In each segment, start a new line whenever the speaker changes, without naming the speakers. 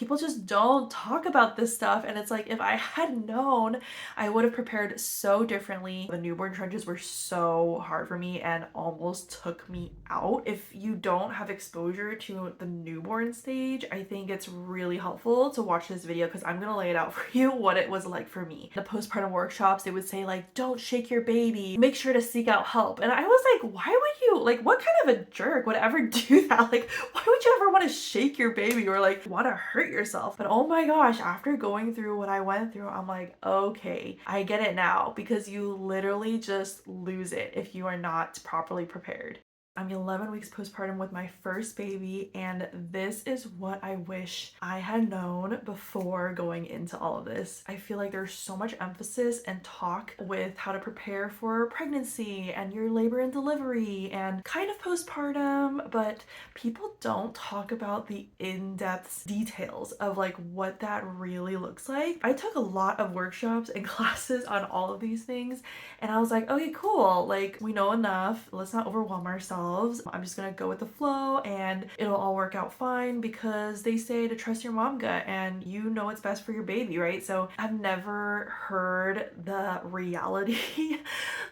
People just don't talk about this stuff, and it's like if I had known, I would have prepared so differently. The newborn trenches were so hard for me and almost took me out. If you don't have exposure to the newborn stage, I think it's really helpful to watch this video because I'm gonna lay it out for you what it was like for me. The postpartum workshops, they would say like, don't shake your baby, make sure to seek out help. And I was like, why would you, like, what kind of a jerk would ever do that? Like, why would you ever want to shake your baby or like want to hurt yourself? But oh my gosh, after going through what I went through, I'm like, okay, I get it now, because you literally just lose it if you are not properly prepared. I'm 11 weeks postpartum with my first baby, and this is what I wish I had known before going into all of this. I feel like there's so much emphasis and talk with how to prepare for pregnancy and your labor and delivery and kind of postpartum, but people don't talk about the in-depth details of like what that really looks like. I took a lot of workshops and classes on all of these things, and I was like, okay, cool, like we know enough, let's not overwhelm ourselves. I'm just gonna go with the flow and it'll all work out fine because they say to trust your mom gut and you know what's best for your baby, right? So I've never heard the reality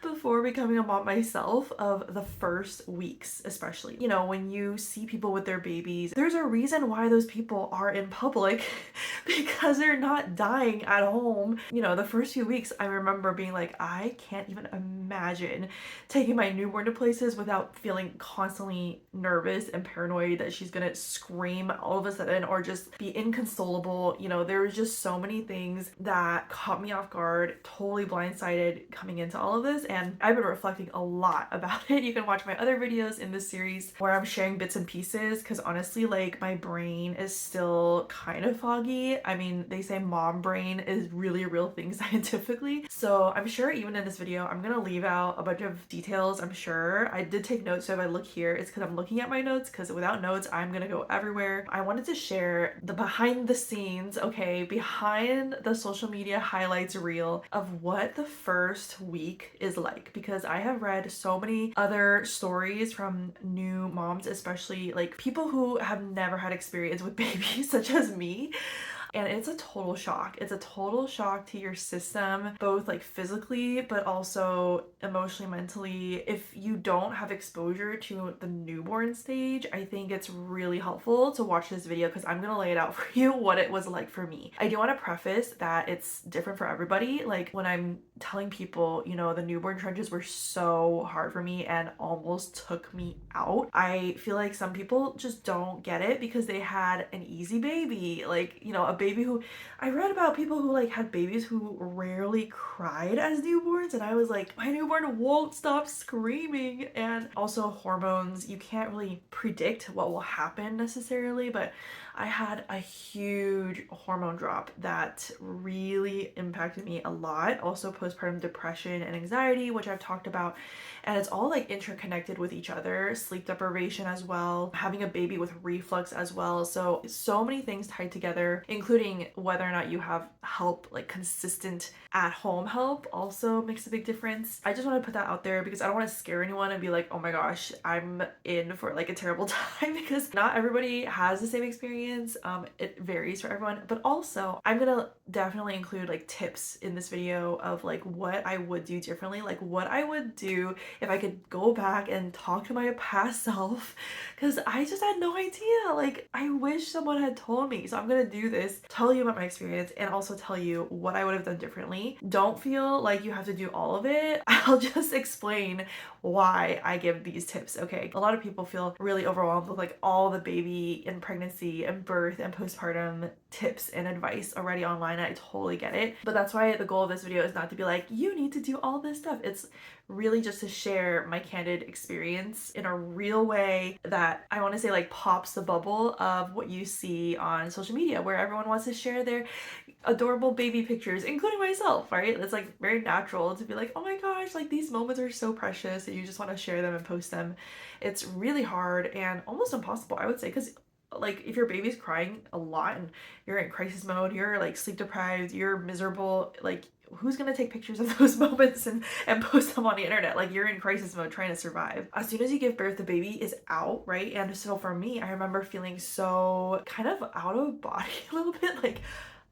before becoming a mom myself of the first weeks, especially. You know, when you see people with their babies, there's a reason why those people are in public because they're not dying at home. You know, the first few weeks, I remember being like, I can't even imagine taking my newborn to places without feeling constantly nervous and paranoid that she's gonna scream all of a sudden or just be inconsolable. You know, there was just so many things that caught me off guard, totally blindsided coming into all of this, and I've been reflecting a lot about it. You can watch my other videos in this series where I'm sharing bits and pieces, because honestly, like, my brain is still kind of foggy. I mean, they say mom brain is really a real thing scientifically, so I'm sure even in this video I'm gonna leave out a bunch of details. I'm sure I did take notes, so if I look here, it's because I'm looking at my notes, because without notes I'm gonna go everywhere. I wanted to share the behind the scenes, okay, behind the social media highlights reel of what the first week is like, because I have read so many other stories from new moms, especially like people who have never had experience with babies such as me, and it's a total shock. It's a total shock to your system, both like physically, but also emotionally, mentally. If you don't have exposure to the newborn stage, I think it's really helpful to watch this video because I'm gonna lay it out for you what it was like for me. I do want to preface that it's different for everybody. Like when I'm telling people, you know, the newborn trenches were so hard for me and almost took me out, I feel like some people just don't get it because they had an easy baby. Like, you know, a baby who, I read about people who like had babies who rarely cried as newborns, and I was like, my newborn won't stop screaming. And also hormones, you can't really predict what will happen necessarily, but I had a huge hormone drop that really impacted me a lot. Also postpartum depression and anxiety, which I've talked about, and it's all like interconnected with each other. Sleep deprivation as well, having a baby with reflux as well. So many things tied together, including whether or not you have help, like consistent at home help also makes a big difference. I just want to put that out there because I don't want to scare anyone and be like, oh my gosh, I'm in for like a terrible time, because not everybody has the same experience. It varies for everyone, but also I'm gonna definitely include like tips in this video of like what I would do differently, like what I would do if I could go back and talk to my past self, because I just had no idea. Like, I wish someone had told me. So I'm gonna do this, tell you about my experience, and also tell you what I would have done differently. Don't feel like you have to do all of it. I'll just explain why I give these tips, okay? A lot of people feel really overwhelmed with like all the baby and pregnancy and birth and postpartum tips and advice already online. I totally get it. But that's why the goal of this video is not to be like, you need to do all this stuff. It's really just to share my candid experience in a real way that I want to say like pops the bubble of what you see on social media, where everyone wants to share their adorable baby pictures, including myself, right? It's like very natural to be like, oh my gosh, like these moments are so precious and you just want to share them and post them. It's really hard and almost impossible, I would say, because like if your baby's crying a lot and you're in crisis mode, you're like sleep deprived, you're miserable, like who's gonna take pictures of those moments and post them on the internet? Like, you're in crisis mode trying to survive. As soon as you give birth, the baby is out, right? And so for me, I remember feeling so kind of out of body a little bit, like,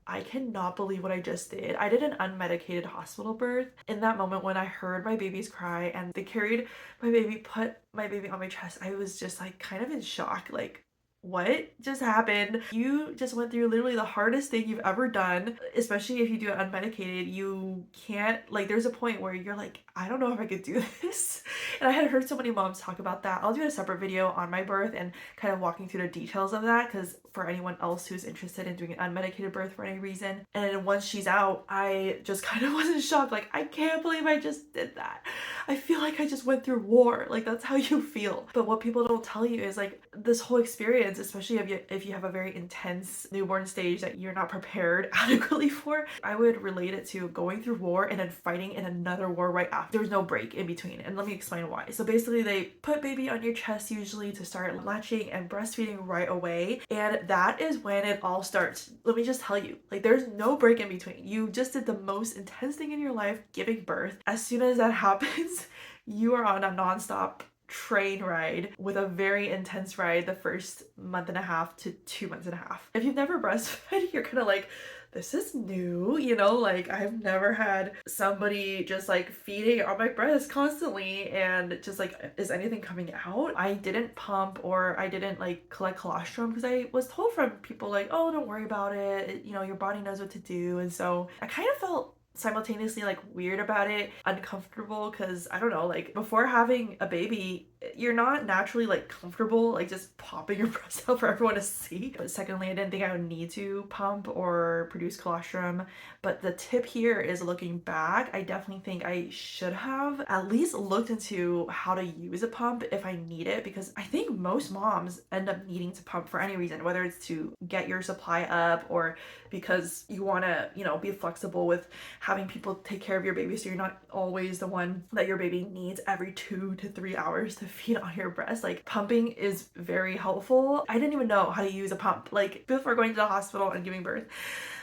I cannot believe what I just did. I did an unmedicated hospital birth. In that moment when I heard my baby's cry and they carried my baby, put my baby on my chest, I was just like kind of in shock. Like, what just happened? You just went through literally the hardest thing you've ever done, especially if you do it unmedicated. You can't, like, there's a point where you're like, I don't know if I could do this. And I had heard so many moms talk about that. I'll do a separate video on my birth and kind of walking through the details of that, because for anyone else who's interested in doing an unmedicated birth for any reason. And once she's out, I just kind of was in shock. Like, I can't believe I just did that. I feel like I just went through war. Like, that's how you feel. But what people don't tell you is like this whole experience, especially if you have a very intense newborn stage that you're not prepared adequately for, I would relate it to going through war and then fighting in another war right after. There's no break in between. And let me explain why. So basically they put baby on your chest usually to start latching and breastfeeding right away. And that is when it all starts. Let me just tell you, like, there's no break in between. You just did the most intense thing in your life, giving birth. As soon as that happens, you are on a nonstop train ride with a very intense ride the first month and a half to 2 months and a half. If you've never breastfed, you're kind of like, this is new, you know, like I've never had somebody just like feeding on my breast constantly and just like, is anything coming out? I didn't pump or I didn't like collect colostrum because I was told from people like, oh, don't worry about it, you know, your body knows what to do. And so I kind of felt simultaneously like weird about it, uncomfortable, because I don't know, like before having a baby, you're not naturally like comfortable like just popping your breast out for everyone to see. But secondly, I didn't think I would need to pump or produce colostrum. But the tip here is, looking back, I definitely think I should have at least looked into how to use a pump if I need it, because I think most moms end up needing to pump for any reason, whether it's to get your supply up or because you want to, you know, be flexible with having people take care of your baby so you're not always the one that your baby needs every 2 to 3 hours to feed on your breast. Like, pumping is very helpful. I didn't even know how to use a pump like before going to the hospital and giving birth.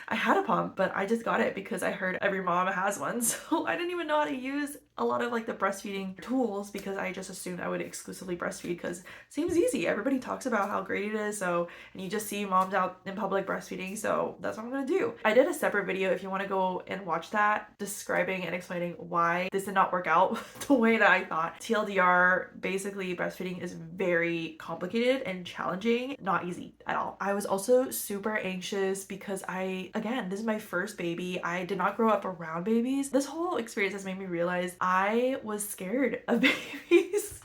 I had a pump, but I just got it because I heard every mom has one. So I didn't even know how to use a lot of like the breastfeeding tools because I just assumed I would exclusively breastfeed because it seems easy. Everybody talks about how great it is. So, and you just see moms out in public breastfeeding. So that's what I'm going to do. I did a separate video if you want to go and watch that, describing and explaining why this did not work out the way that I thought. TLDR, basically breastfeeding is very complicated and challenging, not easy at all. I was also super anxious because again, this is my first baby. I did not grow up around babies. This whole experience has made me realize I was scared of babies.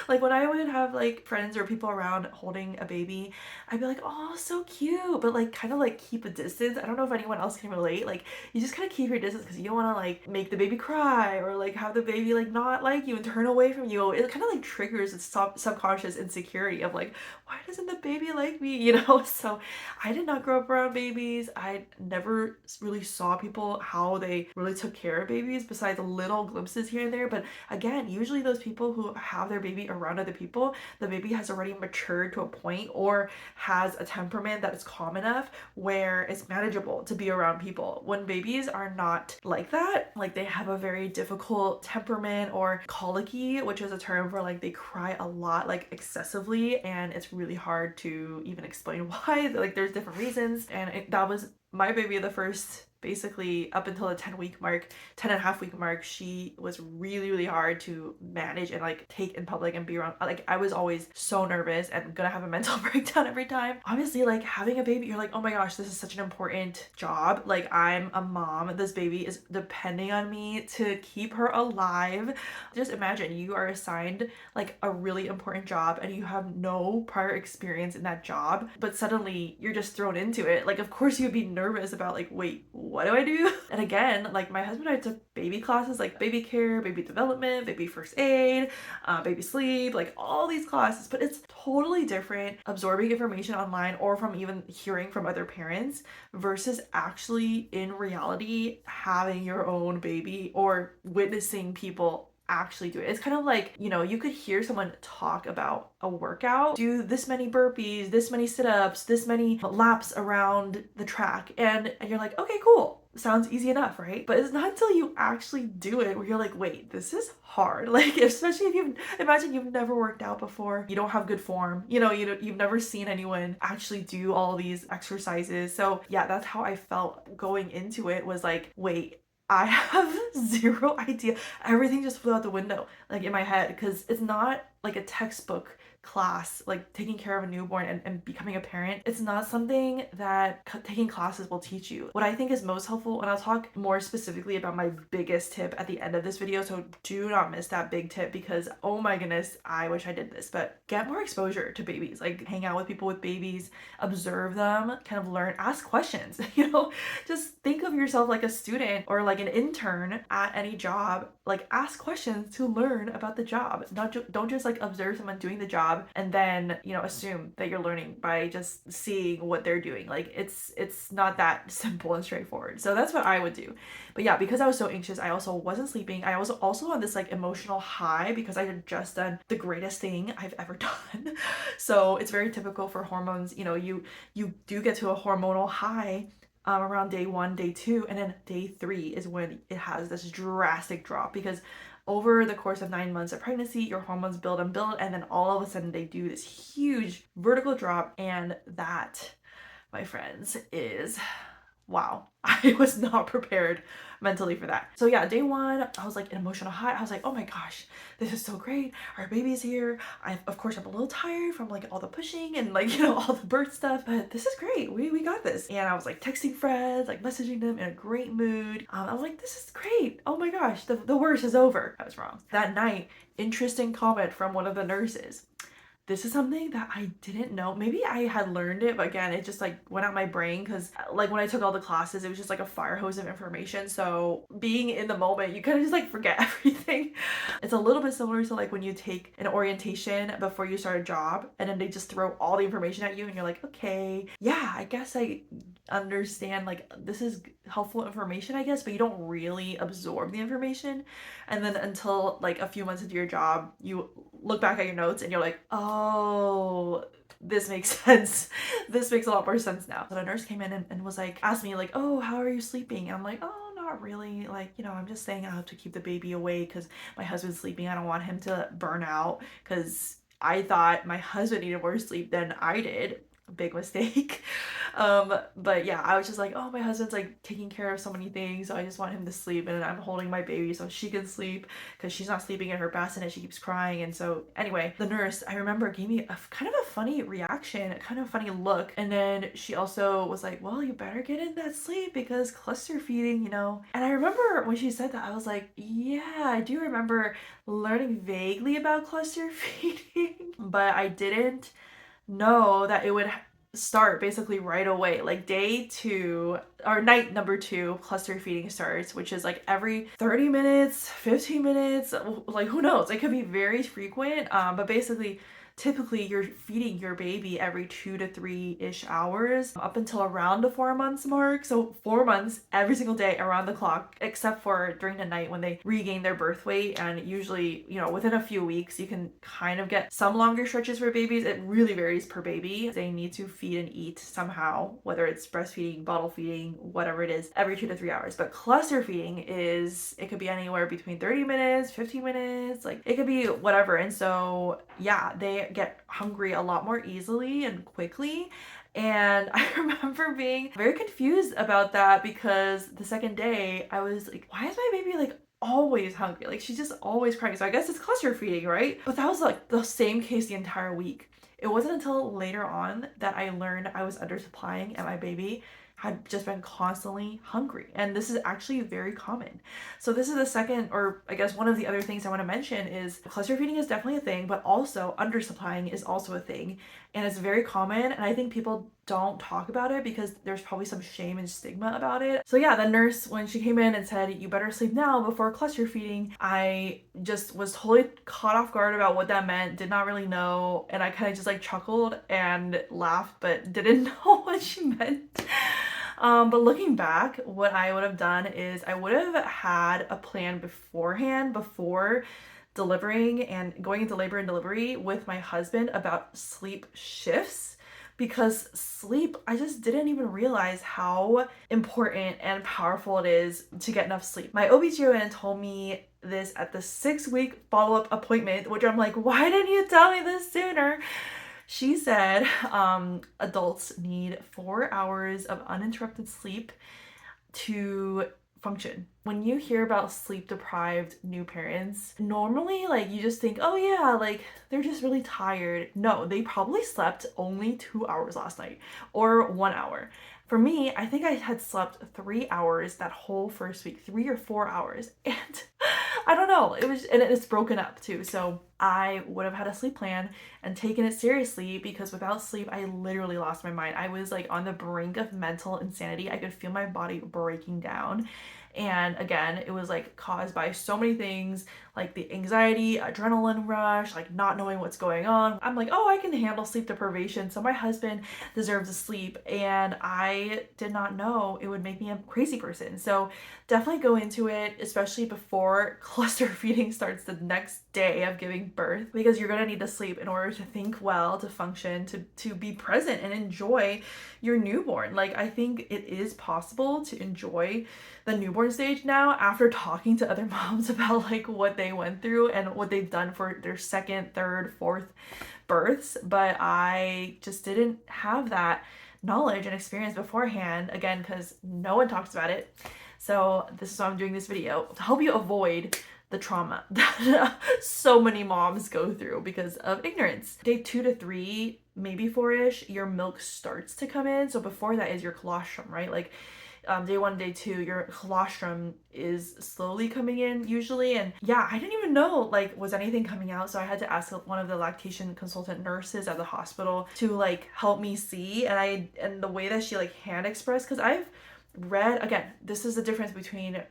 Like, when I would have like friends or people around holding a baby, I'd be like, oh, so cute, but like kind of like keep a distance. I don't know if anyone else can relate. Like, you just kind of keep your distance because you don't want to like make the baby cry or like have the baby like not like you and turn away from you. It kind of like triggers its subconscious insecurity of like, why doesn't the baby like me, you know? So I did not grow up around babies. I never really saw people how they really took care of babies besides little glimpses here and there. But again, usually those people who have their baby around other people, the baby has already matured to a point or has a temperament that is calm enough where it's manageable to be around people. When babies are not like that, like they have a very difficult temperament or colicky, which is a term for like they cry a lot, like excessively, and it's really hard to even explain why. Like, there's different reasons, and that was my baby the first, basically up until the 10-week mark, 10 and a half week mark. She was really, really hard to manage and like take in public and be around. Like, I was always so nervous and gonna have a mental breakdown every time. Obviously, like having a baby, you're like, oh my gosh, this is such an important job. Like, I'm a mom, this baby is depending on me to keep her alive. Just imagine you are assigned like a really important job and you have no prior experience in that job, but suddenly you're just thrown into it. Like, of course you'd be nervous about like, wait, what do I do? And again, like my husband and I took baby classes, like baby care, baby development, baby first aid, baby sleep, like all these classes, but it's totally different absorbing information online or from even hearing from other parents versus actually in reality having your own baby or witnessing people actually do it. It's kind of like, you could hear someone talk about a workout, do this many burpees, this many sit-ups, this many laps around the track, and you're like, okay, cool. Sounds easy enough, right? But it's not until you actually do it where you're like, wait, this is hard. Like, especially if imagine you've never worked out before, you don't have good form, you've never seen anyone actually do all these exercises. So yeah, that's how I felt going into it, was like, wait, I have zero idea. Everything just flew out the window, like in my head, because it's not like a textbook class, like taking care of a newborn and becoming a parent. It's not something that taking classes will teach you. What I think is most helpful, and I'll talk more specifically about my biggest tip at the end of this video, so do not miss that big tip, because oh my goodness, I wish I did this. But get more exposure to babies, like hang out with people with babies, observe them, kind of learn, ask questions. Just think of yourself like a student or like an intern at any job. Like, ask questions to learn about the job. Don't just like observe someone doing the job and then assume that you're learning by just seeing what they're doing. Like, it's not that simple and straightforward. So that's what I would do. But yeah, because I was so anxious, I also wasn't sleeping. I was also on this like emotional high because I had just done the greatest thing I've ever done. So it's very typical for hormones. You do get to a hormonal high around day 1, day 2, and then day 3 is when it has this drastic drop, because over the course of 9 months of pregnancy, your hormones build and build, and then all of a sudden they do this huge vertical drop, and that, my friends, is wow. I was not prepared mentally for that. So yeah, day 1, I was like an emotional high. I was like, oh my gosh, this is so great. Our baby's here. Of course, I'm a little tired from like all the pushing and like, all the birth stuff, but this is great. We got this. And I was like texting friends, like messaging them in a great mood. I was like, this is great. Oh my gosh, the worst is over. I was wrong. That night, interesting comment from one of the nurses. This is something that I didn't know. Maybe I had learned it, but again, it just like went out my brain, because like when I took all the classes, it was just like a fire hose of information. So being in the moment, you kind of just like forget everything. It's a little bit similar to like when you take an orientation before you start a job, and then they just throw all the information at you and you're like, okay, yeah, I guess I understand, like this is helpful information, I guess, but you don't really absorb the information. And then until like a few months into your job, you look back at your notes and you're like, oh, this makes sense. This makes a lot more sense now. So the nurse came in and was like, asked me like, oh, how are you sleeping? And I'm like, oh, not really. Like, I'm just staying up to keep the baby awake because my husband's sleeping. I don't want him to burn out, because I thought my husband needed more sleep than I did. Big mistake. But yeah, I was just like, oh, my husband's like taking care of so many things, so I just want him to sleep, and I'm holding my baby so she can sleep, because she's not sleeping in her bassinet. She keeps crying. And so anyway, the nurse, I remember, gave me a kind of a funny reaction, kind of a funny look, and then she also was like, well, you better get in that sleep because cluster feeding. And I remember when she said that, I was like, yeah, I do remember learning vaguely about cluster feeding, but I didn't know that it would start basically right away. Like day 2 or night number 2, cluster feeding starts, which is like every 30 minutes, 15 minutes, like who knows, it could be very frequent. But basically, typically you're feeding your baby every 2 to 3-ish hours up until around the 4 months mark. So 4 months every single day around the clock, except for during the night when they regain their birth weight. And usually, within a few weeks, you can kind of get some longer stretches for babies. It really varies per baby. They need to feed and eat somehow, whether it's breastfeeding, bottle feeding, whatever it is, every 2 to 3 hours. But cluster feeding it could be anywhere between 30 minutes, 15 minutes, like it could be whatever. And so yeah, they get hungry a lot more easily and quickly. And I remember being very confused about that, because the second day I was like, why is my baby like always hungry? Like, she's just always crying. So I guess it's cluster feeding, right? But that was like the same case the entire week. It wasn't until later on that I learned I was undersupplying and my baby had just been constantly hungry. And this is actually very common. So this is the second, or I guess one of the other things I want to mention, is cluster feeding is definitely a thing, but also undersupplying is also a thing. And it's very common. And I think people don't talk about it because there's probably some shame and stigma about it. So yeah, the nurse, when she came in and said, you better sleep now before cluster feeding, I just was totally caught off guard about what that meant, did not really know. And I kind of just like chuckled and laughed, but didn't know what she meant. But looking back, what I would have done is I would have had a plan beforehand, before delivering and going into labor and delivery with my husband about sleep shifts, because sleep, I just didn't even realize how important and powerful it is to get enough sleep. My OBGYN told me this at the 6-week follow-up appointment, which I'm like, why didn't you tell me this sooner? She said adults need 4 hours of uninterrupted sleep to function. When you hear about sleep deprived new parents, normally like you just think, oh yeah, like they're just really tired. No, they probably slept only 2 hours last night or 1 hour. For me, I think I had slept 3 hours that whole first week, 3 or 4 hours. And I don't know, and it's broken up too. So I would have had a sleep plan and taken it seriously, because without sleep, I literally lost my mind. I was like on the brink of mental insanity. I could feel my body breaking down. And again, it was like caused by so many things, like the anxiety, adrenaline rush, like not knowing what's going on. I'm like, oh, I can handle sleep deprivation, so my husband deserves to sleep. And I did not know it would make me a crazy person. So definitely go into it, especially before cluster feeding starts the next day of giving birth, because you're gonna need to sleep in order to think well, to function, to be present and enjoy your newborn. Like, I think it is possible to enjoy the newborn stage now, after talking to other moms about like what they went through and what they've done for their second, third, fourth births. But I just didn't have that knowledge and experience beforehand, again, because no one talks about it. So this is why I'm doing this video, to help you avoid the trauma that so many moms go through because of ignorance. Day 2 to 3, maybe 4-ish, your milk starts to come in. So before that is your colostrum, right? Like day 1, day 2, your colostrum is slowly coming in usually. And yeah, I didn't even know like was anything coming out, so I had to ask one of the lactation consultant nurses at the hospital to like help me see. And the way that she like hand expressed, because I've read, again, this is the difference between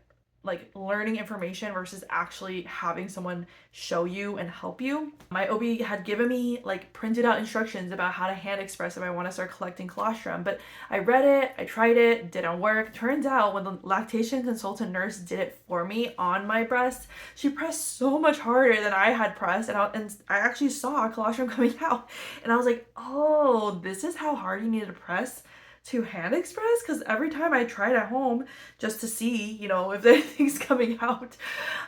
like learning information versus actually having someone show you and help you. My OB had given me like printed out instructions about how to hand express if I want to start collecting colostrum, but I read it, I tried it, didn't work. Turns out when the lactation consultant nurse did it for me on my breast, she pressed so much harder than I had pressed, and I actually saw colostrum coming out. And I was like, oh, this is how hard you need to press to hand express, because every time I tried at home just to see, you know, if anything's coming out,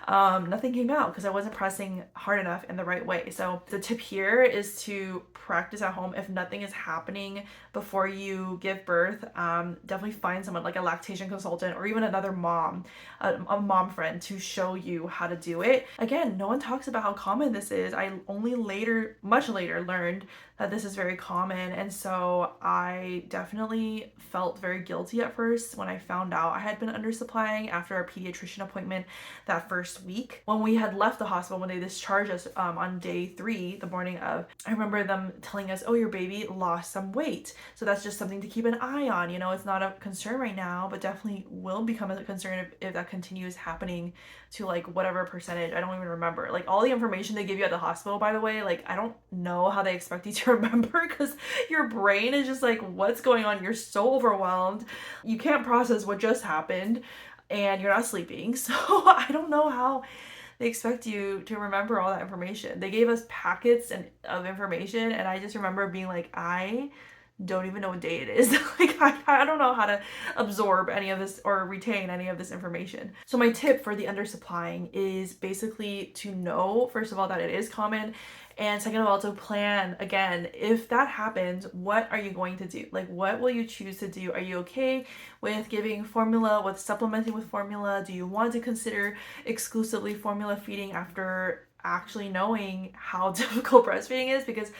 nothing came out because I wasn't pressing hard enough in the right way. So the tip here is to practice at home. If nothing is happening before you give birth, definitely find someone like a lactation consultant or even another mom, a mom friend, to show you how to do it. Again, no one talks about how common this is. I only later, much later, learned that this is very common. And so I definitely felt very guilty at first when I found out I had been undersupplying after our pediatrician appointment that first week. When we had left the hospital, when they discharged us on day 3, the morning of, I remember them telling us, oh, your baby lost some weight. So that's just something to keep an eye on. You know, it's not a concern right now, but definitely will become a concern if that continues happening to like whatever percentage. I don't even remember. Like all the information they give you at the hospital, by the way, like I don't know how they expect you to remember, because your brain is just like, what's going on? You're so overwhelmed. You can't process what just happened and you're not sleeping. So I don't know how they expect you to remember all that information. They gave us packets of information, and I just remember being like, I don't even know what day it is. Like I don't know how to absorb any of this or retain any of this information. So my tip for the undersupplying is basically to know, first of all, that it is common, and second of all, to plan, again, if that happens, what are you going to do? Like, what will you choose to do? Are you okay with giving formula, with supplementing with formula? Do you want to consider exclusively formula feeding after actually knowing how difficult breastfeeding is? Because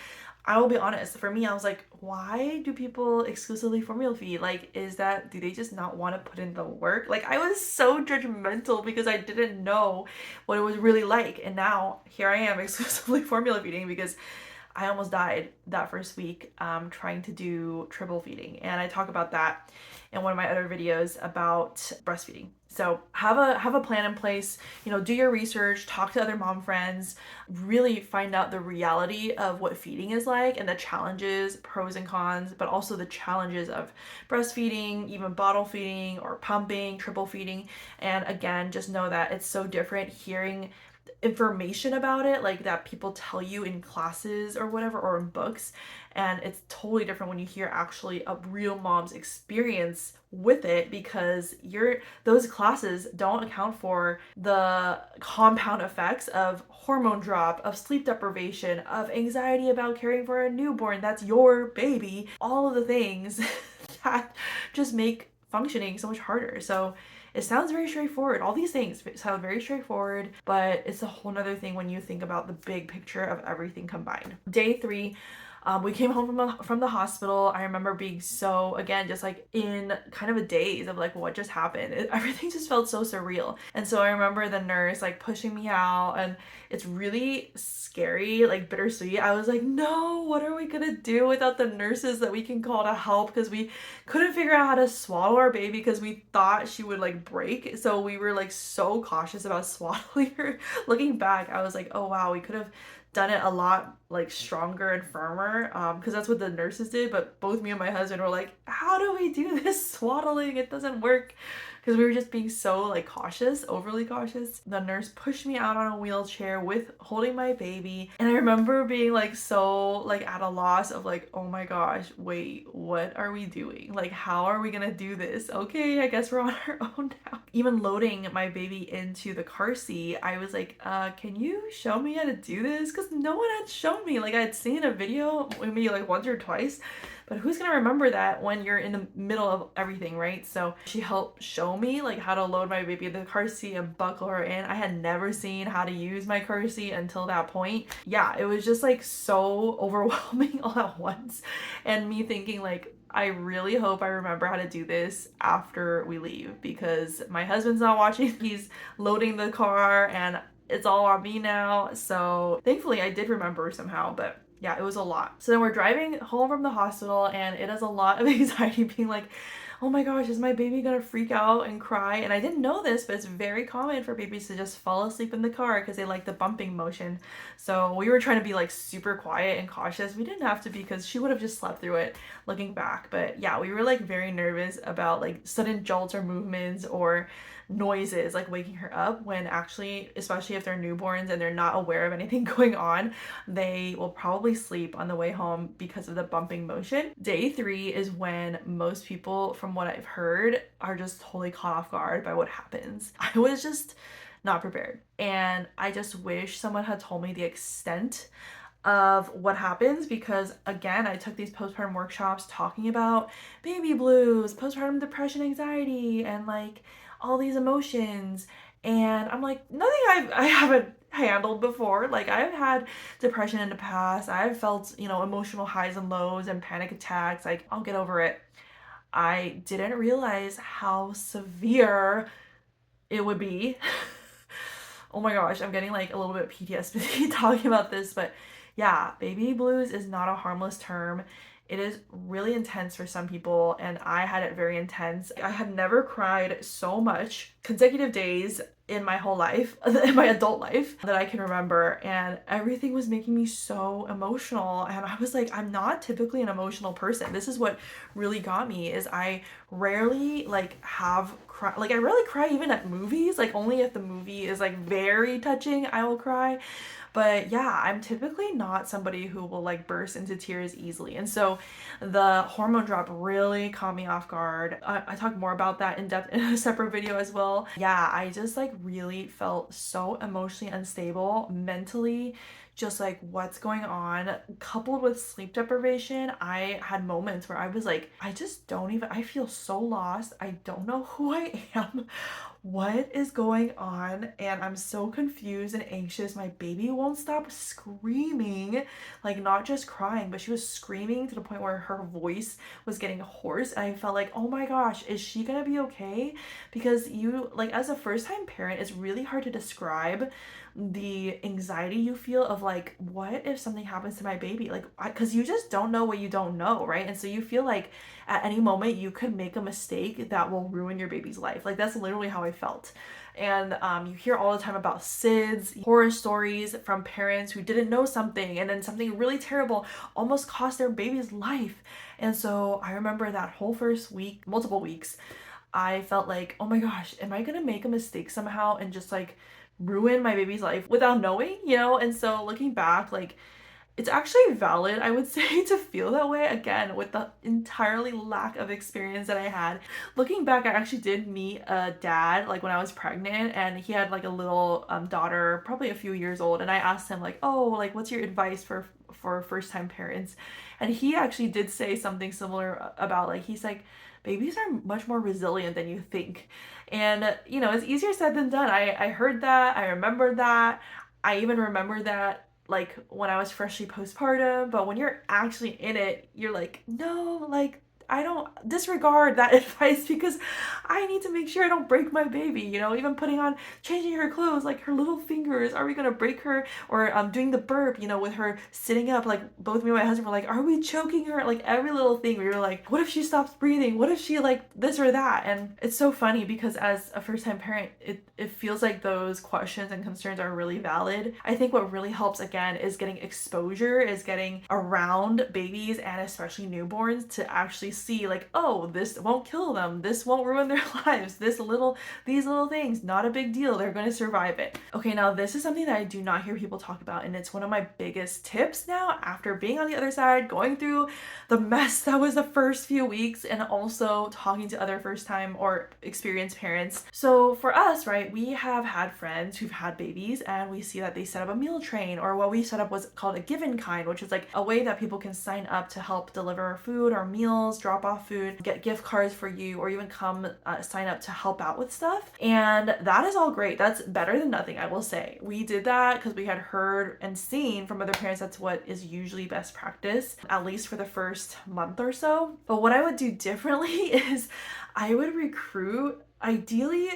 I will be honest, for me, I was like, why do people exclusively formula feed? Like, do they just not want to put in the work? Like, I was so judgmental because I didn't know what it was really like. And now here I am exclusively formula feeding because I almost died that first week trying to do triple feeding. And I talk about that in one of my other videos about breastfeeding. So have a plan in place, you know, do your research, talk to other mom friends, really find out the reality of what feeding is like and the challenges, pros and cons, but also the challenges of breastfeeding, even bottle feeding or pumping, triple feeding. And again, just know that it's so different hearing information about it like that people tell you in classes or whatever or in books, and it's totally different when you hear actually a real mom's experience with it, because those classes don't account for the compound effects of hormone drop, of sleep deprivation, of anxiety about caring for a newborn that's your baby, all of the things that just make functioning so much harder. So it sounds very straightforward. All these things sound very straightforward, but it's a whole nother thing when you think about the big picture of everything combined. Day 3, we came home from the hospital. I remember being so, again, just like in kind of a daze of like what just happened. Everything just felt so surreal. And so I remember the nurse like pushing me out, and it's really scary, like bittersweet. I was like, no, what are we gonna do without the nurses that we can call to help? Because we couldn't figure out how to swallow our baby because we thought she would like break. So we were like so cautious about swaddling her. Looking back, I was like, oh wow, we could have done it a lot like stronger and firmer, because that's what the nurses did. But both me and my husband were like, how do we do this swaddling? It doesn't work, because we were just being so like cautious, overly cautious. The nurse pushed me out on a wheelchair with holding my baby, and I remember being like so like at a loss of like, oh my gosh, wait, what are we doing? Like, how are we gonna do this? Okay, I guess we're on our own now. Even loading my baby into the car seat, I was like, can you show me how to do this? Because no one had shown me. Like, I had seen a video maybe like once or twice, but who's gonna remember that when you're in the middle of everything, right? So she helped show me like how to load my baby in the car seat and buckle her in. I had never seen how to use my car seat until that point. Yeah, it was just like so overwhelming all at once. And me thinking like, I really hope I remember how to do this after we leave, because my husband's not watching. He's loading the car and it's all on me now. So thankfully I did remember somehow, but yeah, it was a lot. So then we're driving home from the hospital, and it is a lot of anxiety being like, oh my gosh, is my baby gonna freak out and cry? And I didn't know this, but it's very common for babies to just fall asleep in the car because they like the bumping motion. So we were trying to be like super quiet and cautious. We didn't have to, because she would have just slept through it looking back. But yeah, we were like very nervous about like sudden jolts or movements or noises like waking her up, when actually, especially if they're newborns and they're not aware of anything going on, they will probably sleep on the way home because of the bumping motion. Day 3 is when most people, from what I've heard, are just totally caught off guard by what happens. I was just not prepared, and I just wish someone had told me the extent of what happens, because again, I took these postpartum workshops talking about baby blues, postpartum depression, anxiety, and like all these emotions, and I'm like, nothing I haven't handled before. Like, I've had depression in the past, I've felt, you know, emotional highs and lows and panic attacks, like I'll get over it. I didn't realize how severe it would be. Oh my gosh, I'm getting like a little bit PTSD talking about this, but yeah, baby blues is not a harmless term. It is really intense for some people, and I had it very intense. I had never cried so much consecutive days in my whole life, in my adult life, that I can remember, and everything was making me so emotional. And I was like, I'm not typically an emotional person. This is what really got me, is I rarely like have cry, like I rarely cry even at movies, like only if the movie is like very touching I will cry. But yeah, I'm typically not somebody who will like burst into tears easily. And so the hormone drop really caught me off guard. I talk more about that in depth in a separate video as well. Yeah, I just like really felt so emotionally unstable, mentally, just like what's going on, coupled with sleep deprivation. I had moments where I was like, I just don't even, I feel so lost. I don't know who I am. what is going on? And I'm so confused and anxious. My baby won't stop screaming, like not just crying, but she was screaming to the point where her voice was getting hoarse. And I felt like, oh my gosh, is she gonna be okay? Because like, as a first time parent, it's really hard to describe the anxiety you feel of like, what if something happens to my baby? Like, because you just don't know what you don't know, right? And so you feel like at any moment you could make a mistake that will ruin your baby's life. Like, that's literally how I felt. And you hear all the time about SIDS, horror stories from parents who didn't know something and then something really terrible almost cost their baby's life. And so I remember that whole first week, multiple weeks, I felt like, oh my gosh, am I gonna make a mistake somehow and just like ruin my baby's life without knowing, you know? And so looking back, like, it's actually valid, I would say, to feel that way again with the entirely lack of experience that I had. Looking back, I actually did meet a dad like when I was pregnant, and he had like a little daughter, probably a few years old, and I asked him like, "Oh, like what's your advice for first-time parents?" And he actually did say something similar about like he's like babies are much more resilient than you think. And it's easier said than done. I heard that, I remembered that. I even remember that like when I was freshly postpartum, but when you're actually in it, you're like, no, like I don't disregard that advice because I need to make sure I don't break my baby, even putting on changing her clothes, like her little fingers, are we gonna break her? Or doing the burp, with her sitting up, like both me and my husband were like, are we choking her? Like every little thing, we were like, what if she stops breathing? What if she like this or that? And it's so funny because as a first time parent, it feels like those questions and concerns are really valid. I think what really helps again is getting exposure, is getting around babies and especially newborns to actually see like, oh, this won't kill them, this won't ruin their lives, these little things, not a big deal, they're going to survive it. Okay, now this is something that I do not hear people talk about, and it's one of my biggest tips now after being on the other side, going through the mess that was the first few weeks, and also talking to other first time or experienced parents. So for us, right, we have had friends who've had babies, and we see that they set up a meal train, or what we set up was called a give in kind, which is like a way that people can sign up to help deliver food or meals, drop off food, get gift cards for you, or even come sign up to help out with stuff. And that is all great. That's better than nothing, I will say. We did that because we had heard and seen from other parents that's what is usually best practice, at least for the first month or so. But what I would do differently is I would recruit, ideally,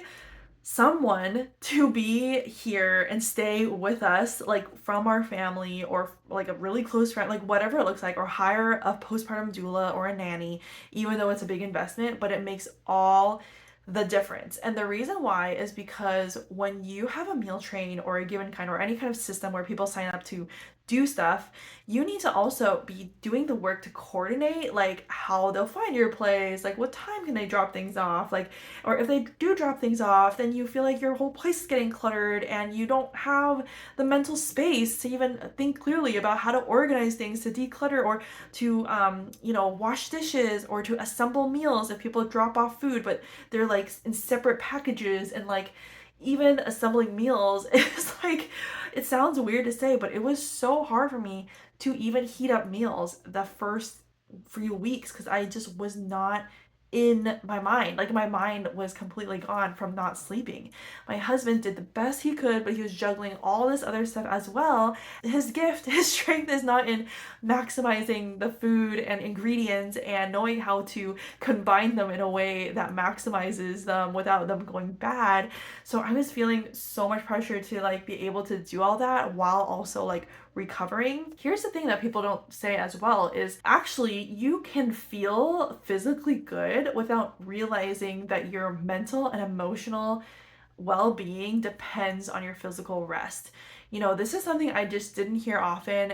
someone to be here and stay with us, like from our family or like a really close friend, like whatever it looks like, or hire a postpartum doula or a nanny, even though it's a big investment, but it makes all the difference. And the reason why is because when you have a meal train or a given kind or any kind of system where people sign up to do stuff, you need to also be doing the work to coordinate like how they'll find your place, like what time can they drop things off, like, or if they do drop things off, then you feel like your whole place is getting cluttered and you don't have the mental space to even think clearly about how to organize things, to declutter, or to wash dishes, or to assemble meals if people drop off food but they're like in separate packages. And like even assembling meals is like, it sounds weird to say, but it was so hard for me to even heat up meals the first few weeks because I just was not in my mind. Like my mind was completely gone from not sleeping. My husband did the best he could, but he was juggling all this other stuff as well. His gift, his strength is not in maximizing the food and ingredients and knowing how to combine them in a way that maximizes them without them going bad. So I was feeling so much pressure to like be able to do all that while also like recovering. Here's the thing that people don't say as well is actually you can feel physically good without realizing that your mental and emotional well-being depends on your physical rest. This is something I just didn't hear often.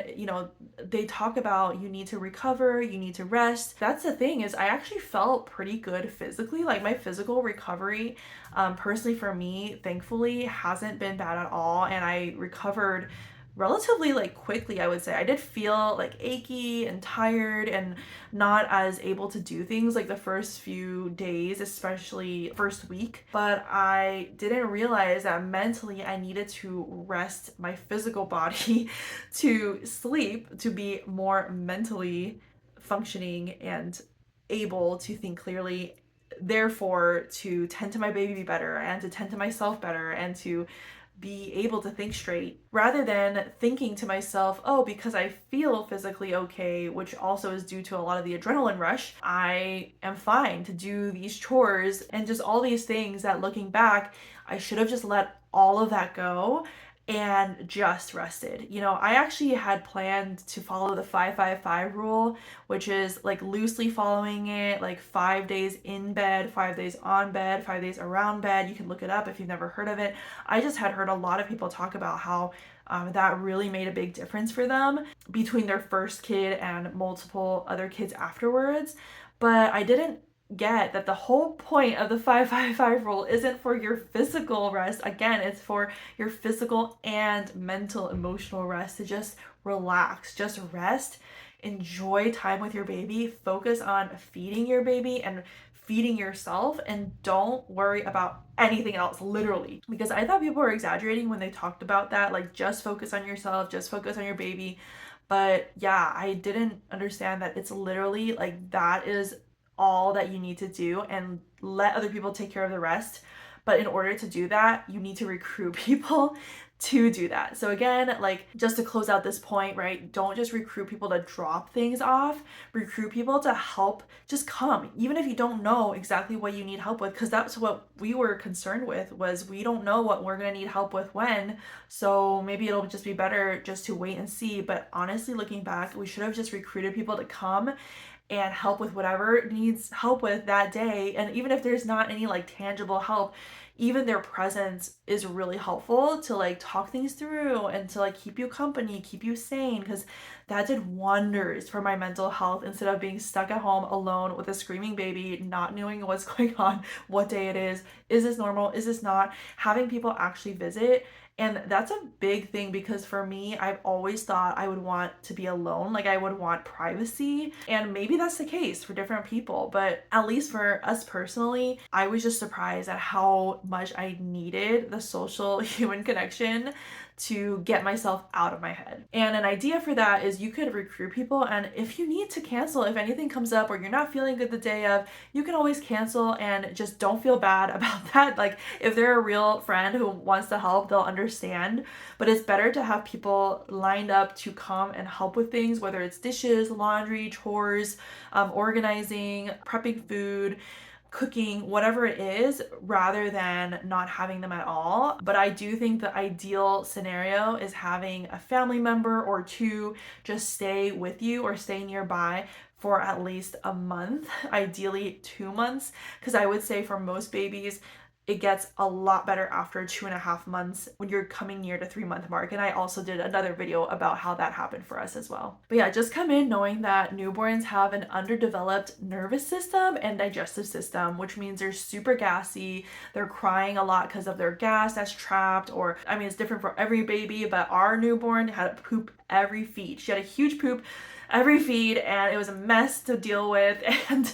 They talk about you need to recover, you need to rest. That's the thing is I actually felt pretty good physically. Like my physical recovery, personally for me, thankfully hasn't been bad at all. And I recovered relatively like quickly, I would say. I did feel like achy and tired and not as able to do things like the first few days, especially first week, but I didn't realize that mentally I needed to rest my physical body to sleep to be more mentally functioning and able to think clearly therefore to tend to my baby better and to tend to myself better and to be able to think straight rather than thinking to myself, oh, because I feel physically okay, which also is due to a lot of the adrenaline rush, I am fine to do these chores and just all these things that looking back, I should have just let all of that go and just rested. You know, I actually had planned to follow the 555 rule, which is like loosely following it, like 5 days in bed, 5 days on bed, 5 days around bed. You can look it up if you've never heard of it. I just had heard a lot of people talk about how that really made a big difference for them between their first kid and multiple other kids afterwards. But I didn't get that the whole point of the 555 rule isn't for your physical rest. Again, it's for your physical and mental, emotional rest to just relax, just rest, enjoy time with your baby, focus on feeding your baby and feeding yourself, and don't worry about anything else, literally. Because I thought people were exaggerating when they talked about that, like just focus on yourself, just focus on your baby. But yeah, I didn't understand that it's literally like that is all that you need to do and let other people take care of the rest. But in order to do that, you need to recruit people to do that. So again, like just to close out this point, right? Don't just recruit people to drop things off. Recruit people to help just come, even if you don't know exactly what you need help with, because that's what we were concerned with was we don't know what we're going to need help with when. So maybe it'll just be better just to wait and see. But honestly, looking back, we should have just recruited people to come and help with whatever it needs help with that day. And even if there's not any like tangible help, even their presence is really helpful to like talk things through and to like keep you company, keep you sane, because that did wonders for my mental health instead of being stuck at home alone with a screaming baby, not knowing what's going on, what day it is this normal, is this not, having people actually visit. And that's a big thing because for me, I've always thought I would want to be alone. Like I would want privacy. And maybe that's the case for different people. But at least for us personally, I was just surprised at how much I needed the social human connection to get myself out of my head. And an idea for that is you could recruit people. And if you need to cancel, if anything comes up or you're not feeling good the day of, you can always cancel and just don't feel bad about that. Like if they're a real friend who wants to help, they'll understand. But it's better to have people lined up to come and help with things, whether it's dishes, laundry, chores, organizing, prepping food, cooking, whatever it is, rather than not having them at all. But I do think the ideal scenario is having a family member or two just stay with you or stay nearby for at least a month, ideally 2 months, because I would say for most babies, it gets a lot better after 2.5 months when you're coming near the 3 month mark. And I also did another video about how that happened for us as well. But yeah, just come in knowing that newborns have an underdeveloped nervous system and digestive system, which means they're super gassy. They're crying a lot because of their gas that's trapped, or I mean, it's different for every baby, but our newborn had a poop every feed. She had a huge poop every feed and it was a mess to deal with and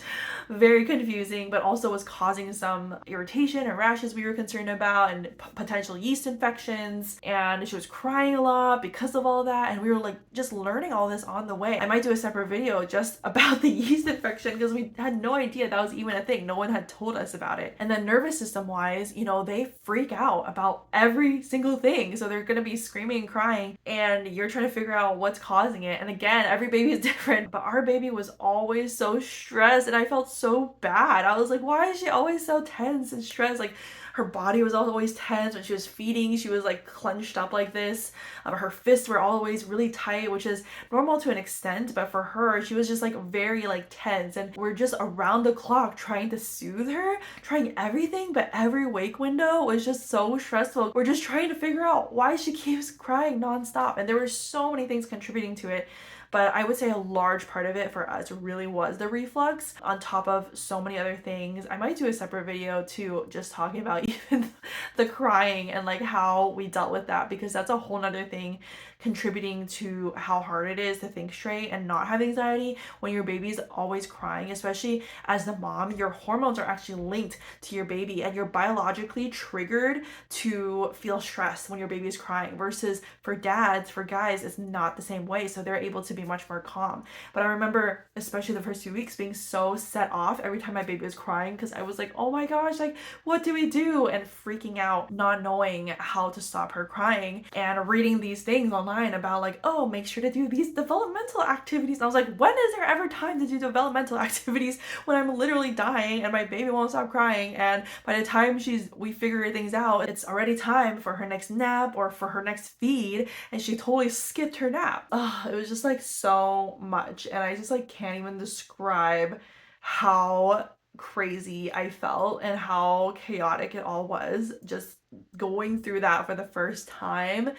very confusing, but also was causing some irritation and rashes we were concerned about and potential yeast infections. And she was crying a lot because of all that. And we were like just learning all this on the way. I might do a separate video just about the yeast infection because we had no idea that was even a thing. No one had told us about it. And then nervous system wise, you know, they freak out about every single thing. So they're going to be screaming, crying, and you're trying to figure out what's causing it. And again, every baby is different, but our baby was always so stressed and I felt so bad. I was like, why is she always so tense and stressed? Like her body was always tense when she was feeding. She was like clenched up like this. Her fists were always really tight, which is normal to an extent, but for her, she was just like very like tense. And we're just around the clock trying to soothe her, trying everything, but every wake window was just so stressful. We're just trying to figure out why she keeps crying nonstop. And there were so many things contributing to it. But I would say a large part of it for us really was the reflux on top of so many other things. I might do a separate video too, just talking about even the crying and like how we dealt with that, because that's a whole nother thing contributing to how hard it is to think straight and not have anxiety when your baby's always crying. Especially as the mom, your hormones are actually linked to your baby and you're biologically triggered to feel stressed when your baby is crying, versus for dads, for guys, it's not the same way. So they're able to be much more calm. But I remember, especially the first few weeks, being so set off every time my baby was crying because I was like, oh my gosh, like, what do we do? And freaking out, not knowing how to stop her crying, and reading these things online about like, oh, make sure to do these developmental activities. And I was like, when is there ever time to do developmental activities when I'm literally dying and my baby won't stop crying? And by the time we figure things out, it's already time for her next nap or for her next feed, and she totally skipped her nap. It was just like so much, and I just like can't even describe how crazy I felt and how chaotic it all was, just going through that for the first time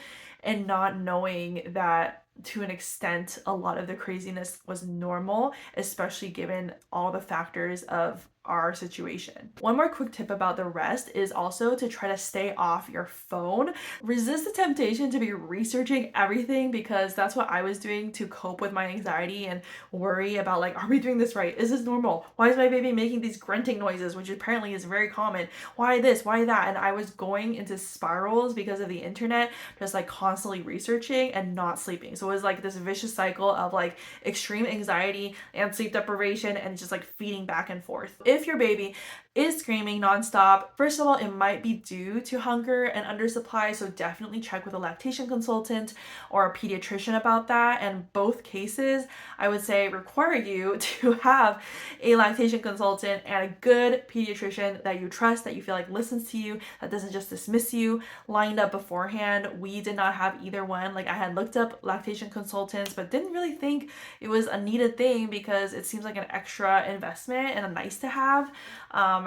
and not knowing that to an extent a lot of the craziness was normal, especially given all the factors of our situation. One more quick tip about the rest is also to try to stay off your phone. Resist the temptation to be researching everything, because that's what I was doing to cope with my anxiety and worry about like, are we doing this right? Is this normal? Why is my baby making these grunting noises, which apparently is very common? Why this? Why that? And I was going into spirals because of the internet, just like constantly researching and not sleeping. So it was like this vicious cycle of like extreme anxiety and sleep deprivation and just like feeding back and forth. If your baby is screaming nonstop, first of all, it might be due to hunger and undersupply, so definitely check with a lactation consultant or a pediatrician about that. And both cases, I would say, require you to have a lactation consultant and a good pediatrician that you trust, that you feel like listens to you, that doesn't just dismiss you, lined up beforehand. We did not have either one. Like, I had looked up lactation consultants, but didn't really think it was a needed thing because it seems like an extra investment and a nice to have.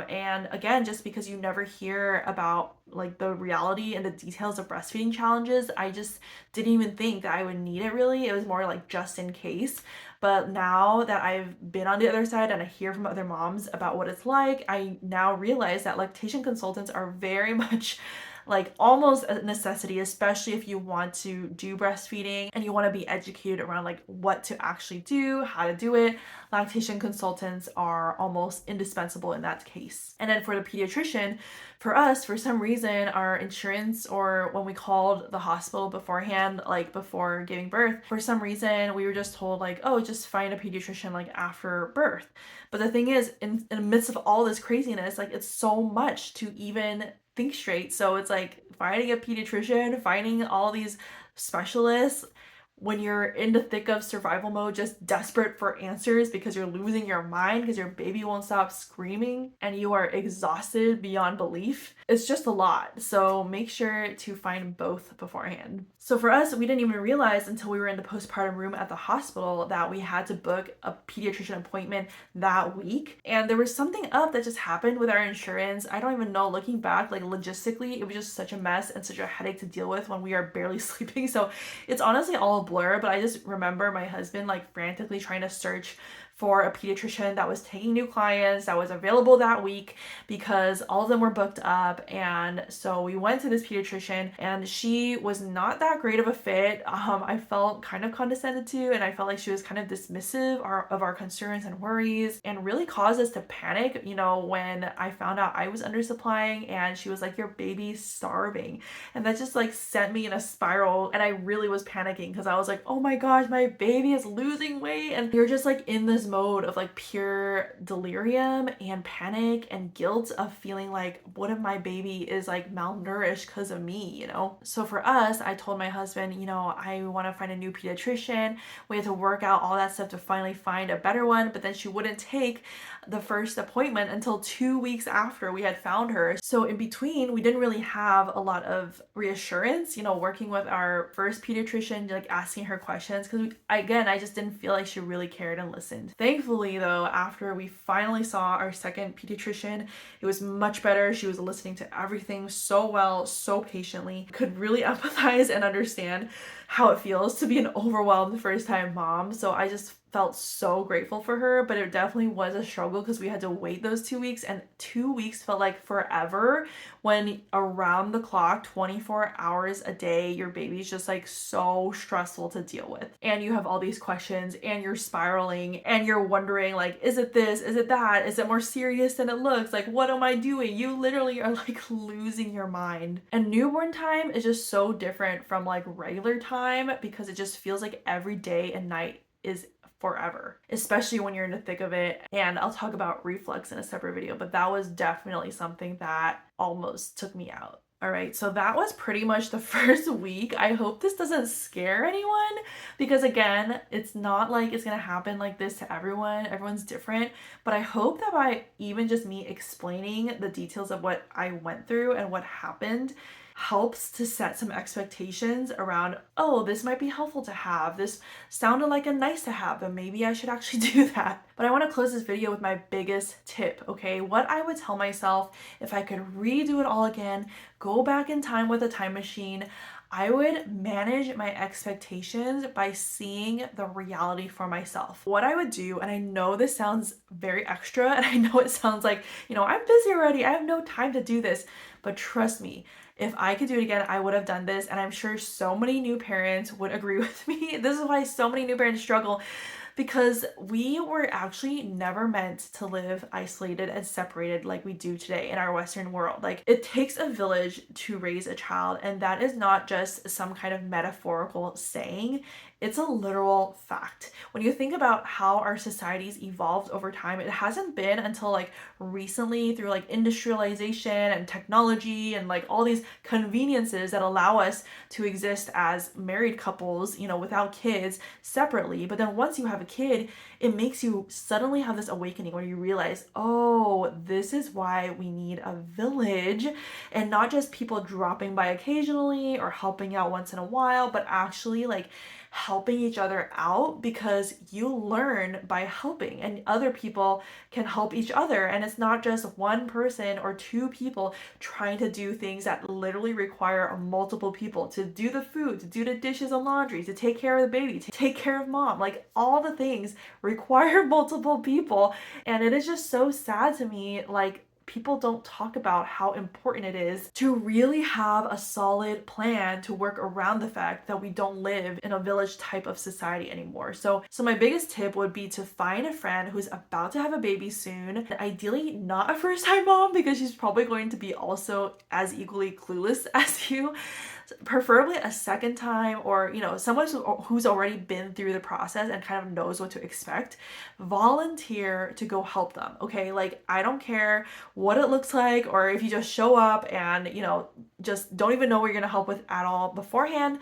And again, just because you never hear about like the reality and the details of breastfeeding challenges, I just didn't even think that I would need it really. It was more like just in case. But now that I've been on the other side and I hear from other moms about what it's like, I now realize that lactation consultants are very much like almost a necessity, especially if you want to do breastfeeding and you want to be educated around like what to actually do, how to do it. Lactation consultants are almost indispensable in that case. And then for the pediatrician, for us, for some reason, our insurance, or when we called the hospital beforehand, like before giving birth, for some reason we were just told like, oh, just find a pediatrician like after birth. But the thing is, in the midst of all this craziness, like it's so much to even think straight. So it's like finding a pediatrician, finding all these specialists when you're in the thick of survival mode, just desperate for answers because you're losing your mind because your baby won't stop screaming and you are exhausted beyond belief. It's just a lot. So make sure to find both beforehand. So for us, we didn't even realize until we were in the postpartum room at the hospital that we had to book a pediatrician appointment that week. And there was something up that just happened with our insurance. I don't even know, looking back, like logistically, it was just such a mess and such a headache to deal with when we are barely sleeping. So it's honestly all a blur, but I just remember my husband like frantically trying to search for a pediatrician that was taking new clients, that was available that week, because all of them were booked up. And so we went to this pediatrician and she was not that great of a fit. I felt kind of condescended to, and I felt like she was kind of dismissive of our concerns and worries, and really caused us to panic, when I found out I was undersupplying and she was like, your baby's starving. And that just like sent me in a spiral, and I really was panicking because I was like, oh my gosh, my baby is losing weight. And you're just like in this mode of like pure delirium and panic and guilt of feeling like, what if my baby is like malnourished because of me? So for us, I told my husband, I want to find a new pediatrician. We had to work out all that stuff to finally find a better one, but then she wouldn't take the first appointment until 2 weeks after we had found her. So in between, we didn't really have a lot of reassurance, working with our first pediatrician, like asking her questions, because I just didn't feel like she really cared and listened. Thankfully though, after we finally saw our second pediatrician, it was much better. She was listening to everything so well, so patiently, could really empathize and understand how it feels to be an overwhelmed first time mom. So I just felt so grateful for her, but it definitely was a struggle because we had to wait those 2 weeks, and 2 weeks felt like forever when around the clock, 24 hours a day, your baby's just like so stressful to deal with. And you have all these questions and you're spiraling and you're wondering like, is it this? Is it that? Is it more serious than it looks? Like, what am I doing? You literally are like losing your mind. And newborn time is just so different from like regular time because it just feels like every day and night is forever, especially when you're in the thick of it. And I'll talk about reflux in a separate video, but that was definitely something that almost took me out. All right, so that was pretty much the first week. I hope this doesn't scare anyone because, again, it's not like it's gonna happen like this to everyone. Everyone's different. But I hope that by even just me explaining the details of what I went through and what happened helps to set some expectations around, oh, this might be helpful to have. This sounded like a nice to have, but maybe I should actually do that. But I want to close this video with my biggest tip, okay? What I would tell myself if I could redo it all again, go back in time with a time machine, I would manage my expectations by seeing the reality for myself. What I would do, and I know this sounds very extra, and I know it sounds like, I'm busy already, I have no time to do this, but trust me, if I could do it again, I would have done this, and I'm sure so many new parents would agree with me. This is why so many new parents struggle, because we were actually never meant to live isolated and separated like we do today in our Western world. Like, it takes a village to raise a child, and that is not just some kind of metaphorical saying. It's a literal fact. When you think about how our societies evolved over time, it hasn't been until like recently through like industrialization and technology and like all these conveniences that allow us to exist as married couples, without kids separately. But then once you have a kid, it makes you suddenly have this awakening where you realize, oh, this is why we need a village, and not just people dropping by occasionally or helping out once in a while, but actually like helping each other out, because you learn by helping and other people can help each other. And it's not just one person or two people trying to do things that literally require multiple people to do the food, to do the dishes and laundry, to take care of the baby, to take care of mom. Like, all the things require multiple people. And it is just so sad to me, like, people don't talk about how important it is to really have a solid plan to work around the fact that we don't live in a village type of society anymore. So my biggest tip would be to find a friend who's about to have a baby soon, ideally not a first-time mom, because she's probably going to be also as equally clueless as you, preferably a second time, or someone who's already been through the process and kind of knows what to expect. Volunteer to go help them, okay? Like, I don't care what it looks like, or if you just show up and just don't even know what you're gonna help with at all beforehand,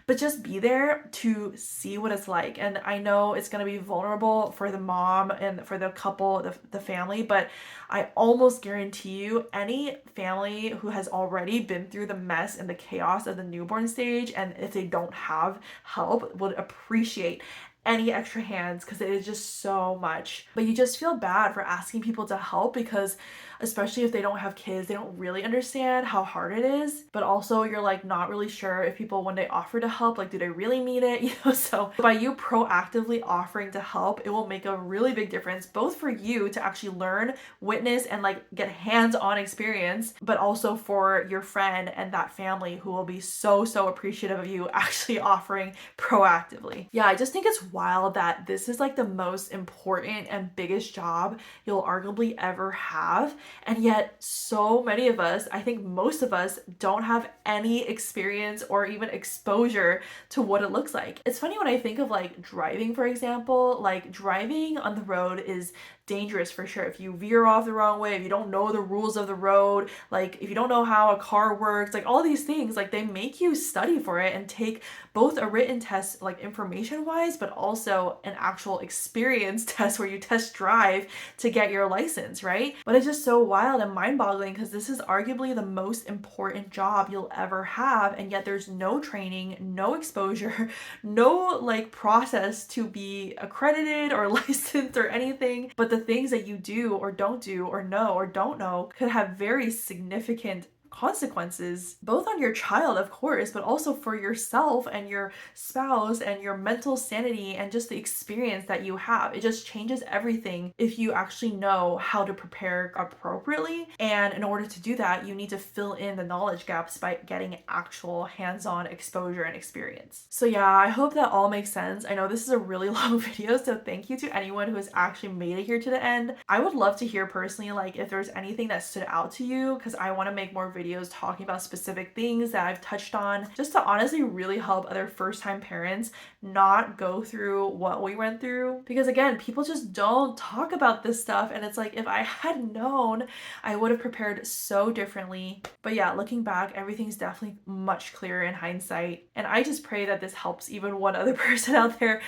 but just be there to see what it's like. And I know it's gonna be vulnerable for the mom and for the couple, the family, but I almost guarantee you any family who has already been through the mess and the chaos of the newborn stage, and if they don't have help, would appreciate any extra hands, because it is just so much. But you just feel bad for asking people to help, because especially if they don't have kids, they don't really understand how hard it is. But also, you're like not really sure if people, when they offer to help, like, do they really mean it? So by you proactively offering to help, it will make a really big difference, both for you to actually learn, witness, and like get hands-on experience, but also for your friend and that family, who will be so appreciative of you actually offering proactively. Yeah, I just think it's wild that this is like the most important and biggest job you'll arguably ever have. And yet so many of us, I think most of us, don't have any experience or even exposure to what it looks like. It's funny when I think of like driving, for example, like driving on the road is dangerous for sure. If you veer off the wrong way, if you don't know the rules of the road, like if you don't know how a car works, like all these things, like they make you study for it and take both a written test, like information wise, but also an actual experience test where you test drive to get your license, right? But it's just so wild and mind-boggling, because this is arguably the most important job you'll ever have, and yet there's no training, no exposure, no like process to be accredited or licensed or anything. But the things that you do or don't do or know or don't know could have very significant consequences, both on your child, of course, but also for yourself and your spouse and your mental sanity and just the experience that you have. It just changes everything if you actually know how to prepare appropriately. And in order to do that, you need to fill in the knowledge gaps by getting actual hands-on exposure and experience. So yeah, I hope that all makes sense. I know this is a really long video, so thank you to anyone who has actually made it here to the end. I would love to hear personally, like, if there's anything that stood out to you, because I want to make more videos videos talking about specific things that I've touched on, just to honestly really help other first time parents not go through what we went through. Because again, people just don't talk about this stuff. And it's like, if I had known, I would have prepared so differently. But yeah, looking back, everything's definitely much clearer in hindsight. And I just pray that this helps even one other person out there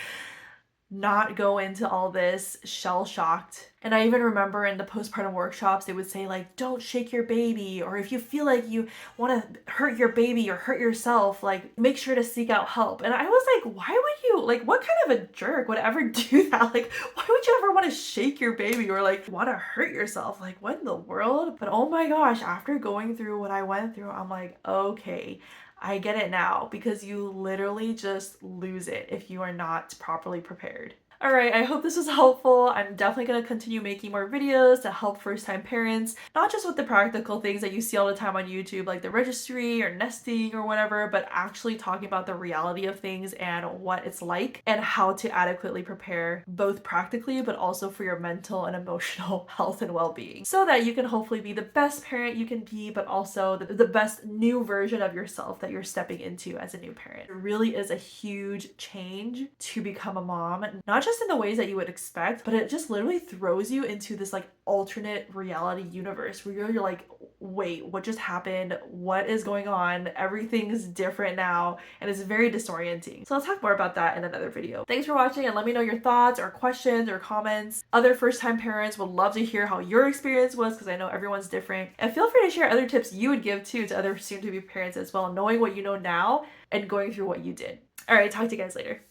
not go into all this shell shocked. And I even remember in the postpartum workshops, they would say, like, don't shake your baby, or if you feel like you want to hurt your baby or hurt yourself, like, make sure to seek out help. And I was like, why would you, like, what kind of a jerk would ever do that? Like, why would you ever want to shake your baby or like want to hurt yourself? Like, what in the world? But oh my gosh, after going through what I went through, I'm like, okay, I get it now, because you literally just lose it if you are not properly prepared. All right, I hope this was helpful. I'm definitely going to continue making more videos to help first-time parents, not just with the practical things that you see all the time on YouTube, like the registry or nesting or whatever, but actually talking about the reality of things and what it's like and how to adequately prepare, both practically, but also for your mental and emotional health and well-being, so that you can hopefully be the best parent you can be, but also the best new version of yourself that you're stepping into as a new parent. It really is a huge change to become a mom, not just in the ways that you would expect, but it just literally throws you into this like alternate reality universe where you're like, wait, what just happened? What is going on? Everything's different now, and it's very disorienting. So let's talk more about that in another video. Thanks for watching, and let me know your thoughts or questions or comments. Other first-time parents would love to hear how your experience was, because I know everyone's different. And feel free to share other tips you would give too to other soon-to-be parents as well, knowing what you know now and going through what you did. All right, talk to you guys later.